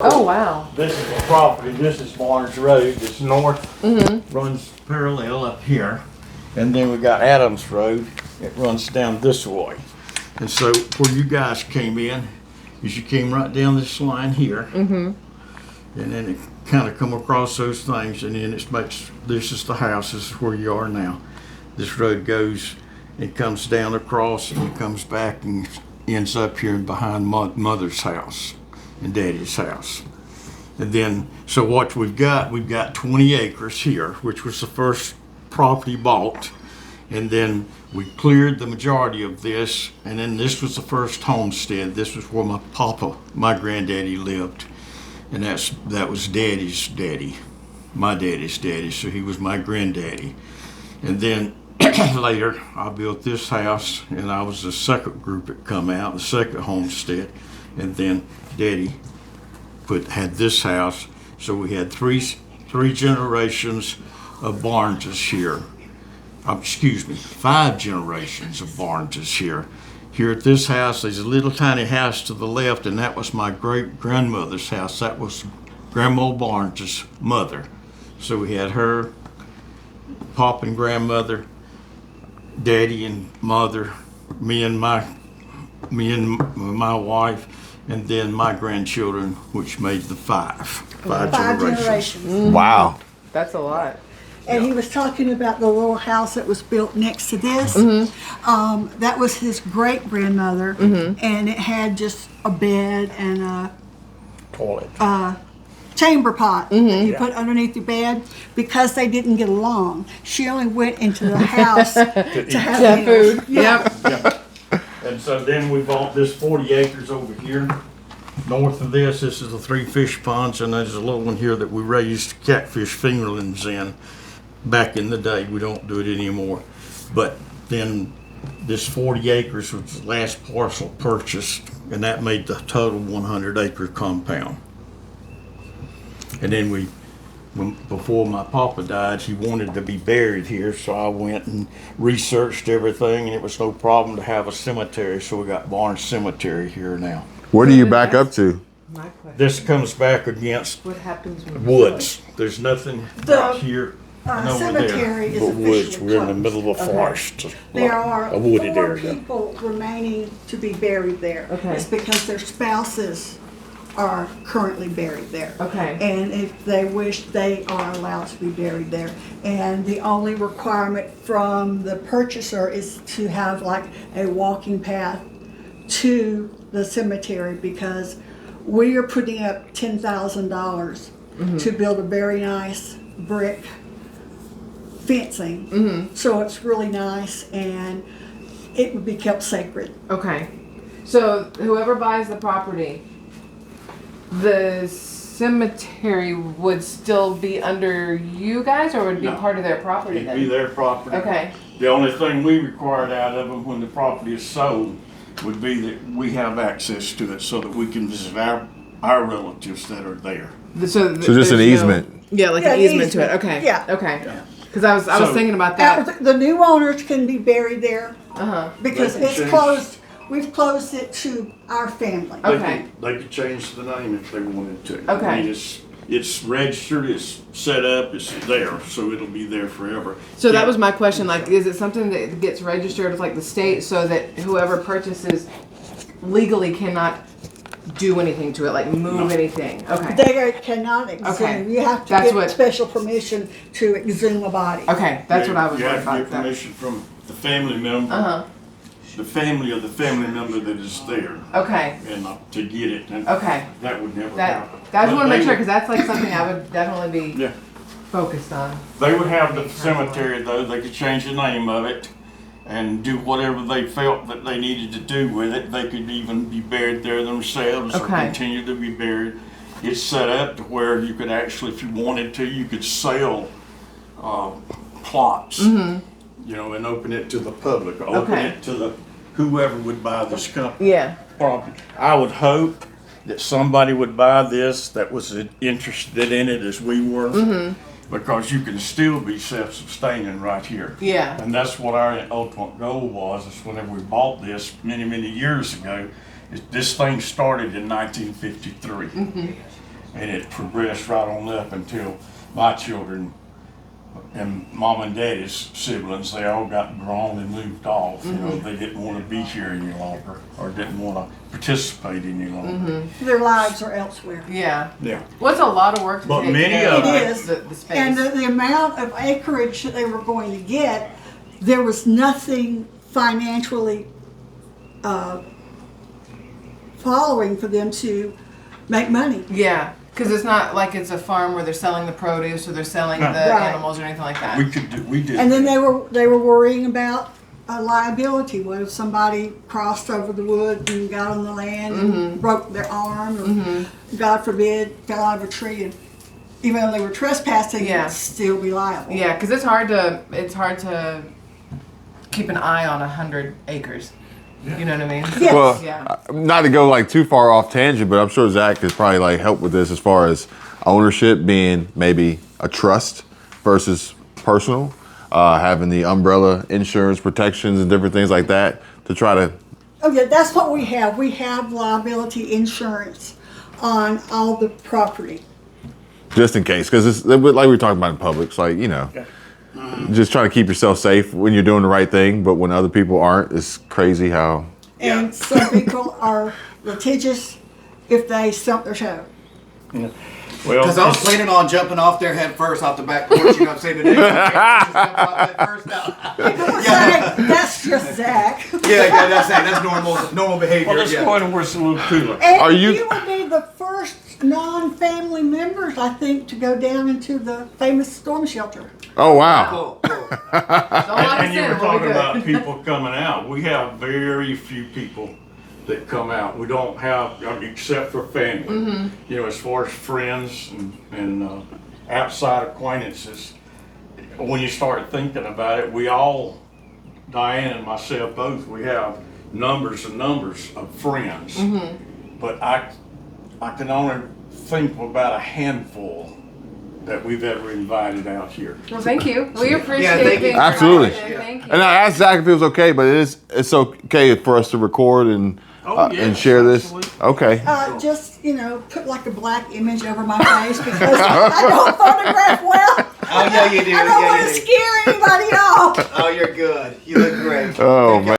Oh, wow. This is the property. This is Barnes Road. It's north, runs parallel up here. And then we got Adams Road. It runs down this way. And so where you guys came in is you came right down this line here. And then it kind of come across those things, and then this is the house. This is where you are now. This road goes and comes down across, and it comes back and ends up here behind Mother's house and Daddy's house. And then, so what we've got 20 acres here, which was the first property bought. And then we cleared the majority of this, and then this was the first homestead. This was where my granddaddy lived. And that was Daddy's daddy, my daddy's daddy, so he was my granddaddy. And then later, I built this house, and I was the second group that come out, the second homestead. And then Daddy had this house, so we had three generations of Barneses here. 5 generations of Barneses here. Here at this house, there's a little tiny house to the left, and that was my great-grandmother's house. That was Grandma Barnes' mother. So we had her, Pop and grandmother, Daddy and mother, me and my wife, and then my grandchildren, which made the five generations. Wow. That's a lot. And he was talking about the little house that was built next to this. That was his great grandmother, and it had just a bed and a Toilet. chamber pot that you put underneath your bed. Because they didn't get along, she only went into the house to have Food. Yeah. Yeah. And so then we bought this 40 acres over here. North of this is the 3 fish ponds, and there's a little one here that we raised catfish fingerlings in back in the day. We don't do it anymore. But then this 40 acres was the last parcel purchased, and that made the total 100-acre compound. And then before my papa died, he wanted to be buried here, so I went and researched everything, and it was no problem to have a cemetery, so we got Barnes Cemetery here now. Where do you back up to? My question. This comes back against What happens when woods. There's nothing right here and over cemetery there is but woods. officially We're in the closed. middle of a forest, There are a wooded 4 area. people remaining to be buried there. Okay. It's because their spouses are currently buried there. Okay. And if they wish, they are allowed to be buried there. And the only requirement from the purchaser is to have like a walking path to the cemetery, because we are putting up $10,000 to build a very nice brick fencing. So it's really nice, and it would be kept sacred. Okay. So whoever buys the property, the cemetery would still be under you guys, or would it be No. part of their property It'd then? be their property. Okay. The only thing we required out of them when the property is sold would be that we have access to it so that we can visit our relatives that are there. So So just an there's no- easement. Yeah, like Yeah, an an easement to it. easement. Okay. Yeah. Okay. Because I was So- thinking about that. The new owners can be buried there Uh-huh. because They can it's change. closed. We've closed it to our family. Okay. They could change the name if they wanted to. Okay. I mean, it's registered, it's set up, it's there, so it'll be there forever. So that was my question. Like, is it something that gets registered with like the state so that whoever purchases legally cannot do anything to it, like move anything? Okay. They cannot exhume. Okay. You have to That's get what- special permission to exhume a body. Okay, that's what I was You worried have to about. get permission from the family member. Uh-huh. The family of the family member that is there, Okay. and to get it, and Okay. that would never That happen. I just But want to they make sure would- because that's like something I would definitely be Yeah, focused on. they would have the cemetery though, they could change the name of it and do whatever they felt that they needed to do with it. They could even be buried there themselves or Okay. continue to be buried. It's set up to where you could actually, if you wanted to, you could sell plots, you know, and open it to the public, open Okay. it to the whoever would buy this company. Yeah. Property. I would hope that somebody would buy this that was interested in it as we were, because you can still be self-sustaining right here. Yeah. And that's what our ultimate goal was, is whenever we bought this many, many years ago, this thing started in 1953. and it progressed right on up until my children and mom and daddy's siblings, they all got grown and moved off. You know, they didn't want to be here any longer, or didn't want to participate any longer. Their lives are elsewhere. Yeah. Yeah. Well, it's a lot of work to But take many care of of It is. the space. And the amount of acreage that they were going to get, there was nothing financially following for them to make money. Yeah, because it's not like it's a farm where they're selling the produce or they're selling the Right. animals or anything like that. We did. And then they were worrying about a liability. What if somebody crossed over the wood and got on the land and broke their arm, or God forbid, fell out of a tree, and even though they were trespassing, Yeah. they'd still be liable. Yeah, because it's hard to keep an eye on 100 acres. You know what I mean? Yes. Well, Yeah. not to go like too far off tangent, but I'm sure Zach could probably like help with this as far as ownership being maybe a trust versus personal, having the umbrella insurance protections and different things like that to try to. Oh yeah, that's what we have. We have liability insurance on all the property. Just in case, because it's like we were talking about in public, it's like, you know, just trying to keep yourself safe when you're doing the right thing, but when other people aren't, it's crazy how. And some people are litigious if they stump their toe. Well, Because I was planning on jumping off there head first off the back porch, you know what I'm saying, today. Just jump off head first out. That's just Zach. Yeah, that's normal behavior. well, this yeah. morning was a little cooler. And Are you- you would be the first non-family members, I think, to go down into the famous storm shelter. Oh wow! Cool, cool. Don't lock us And you in, were we'll be talking good. about people coming out. We have very few people that come out. We don't have, except for family. You know, as far as friends and outside acquaintances. When you start thinking about it, we all, Diane and myself both, we have numbers and numbers of friends. But I can only think of about a handful that we've ever invited out here. Well, thank you. We appreciate Yeah, thank you. the Absolutely. information. Thank you. And I asked Zach if it was okay, but it's okay for us to record and yes, and share this. absolutely. Okay. Just, put like a black image over my face because I don't photograph well. Oh, yeah, you do. I don't Yeah, want you to do. scare anybody off. Oh, you're good. You look great. Oh man.